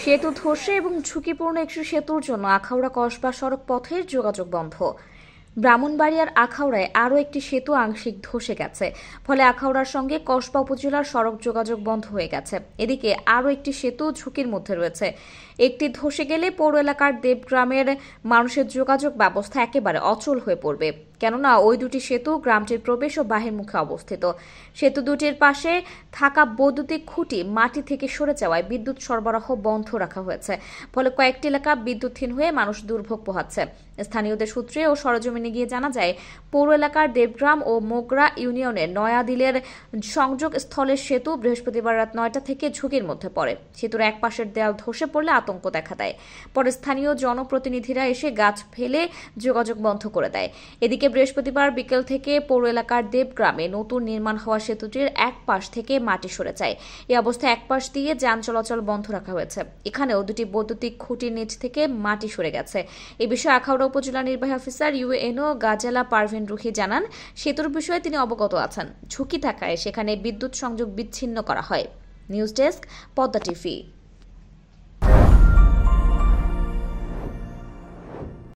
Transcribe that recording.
সেতু ধসে এবং ঝুঁকিপূর্ণ একটি সেতুর জন্য আখাউড়া কসবা সড়ক পথের যোগাযোগ বন্ধ। ব্রাহ্মণবাড়িয়ার আখাউড়ায় আরও একটি সেতু আংশিক ধসে গেছে, ফলে আখাউড়ার সঙ্গে কসবা উপজেলার সড়ক যোগাযোগ বন্ধ হয়ে গেছে। এদিকে আরও একটি সেতু ঝুঁকির মধ্যে রয়েছে। একটি ধসে গেলে পৌর এলাকার দেবগ্রামের মানুষের যোগাযোগ ব্যবস্থা একেবারে অচল হয়ে পড়বে, কেননা ওই দুটি সেতু গ্রামটির প্রবেশ ও বাহিরমুখে অবস্থিত। সেতু দুটির পাশে থাকা বৈদ্যুতিক খুঁটি মাটি থেকে সরে যাওয়ায় বিদ্যুৎ সরবরাহ বন্ধ রাখা হয়েছে, ফলে কয়েকটি এলাকা বিদ্যুৎহীন হয়ে মানুষ দুর্ভোগ পোহাচ্ছে। স্থানীয়দের সূত্রে ও সরেজমিনে গিয়ে জানা যায়, পৌর এলাকার দেবগ্রাম ও মোগরা ইউনিয়নের নয়াদিলের সংযোগ স্থলের সেতু বৃহস্পতিবার রাত ৯টা থেকে ঝুঁকির মধ্যে পড়ে। সেতুর এক পাশের দেয়াল ধসে পড়লে আতঙ্ক দেখা দেয়। পরে স্থানীয় জনপ্রতিনিধিরা এসে গাছ ফেলে যোগাযোগ বন্ধ করে দেয়। এদিকে বৃহস্পতিবার বিকেল থেকে পৌর এলাকার দেবগ্রামে নতুন নির্মাণ হওয়া সেতুটির এক পাশ থেকে মাটি সরে যায়। এই অবস্থায় এক পাশ দিয়ে যান চলাচল বন্ধ রাখা হয়েছে। এখানেও দুটি বৈদ্যুতিক খুঁটির নিচ থেকে মাটি সরে গেছে। এ বিষয়ে আখাউড়া উপজেলা নির্বাহী অফিসার ইউএনও গাজেলা পারভিন রুহি জানান, সেতুর বিষয়ে তিনি অবগত আছেন। ঝুঁকি থাকায় সেখানে বিদ্যুৎ সংযোগ বিচ্ছিন্ন করা হয়। News desk, Padma TV.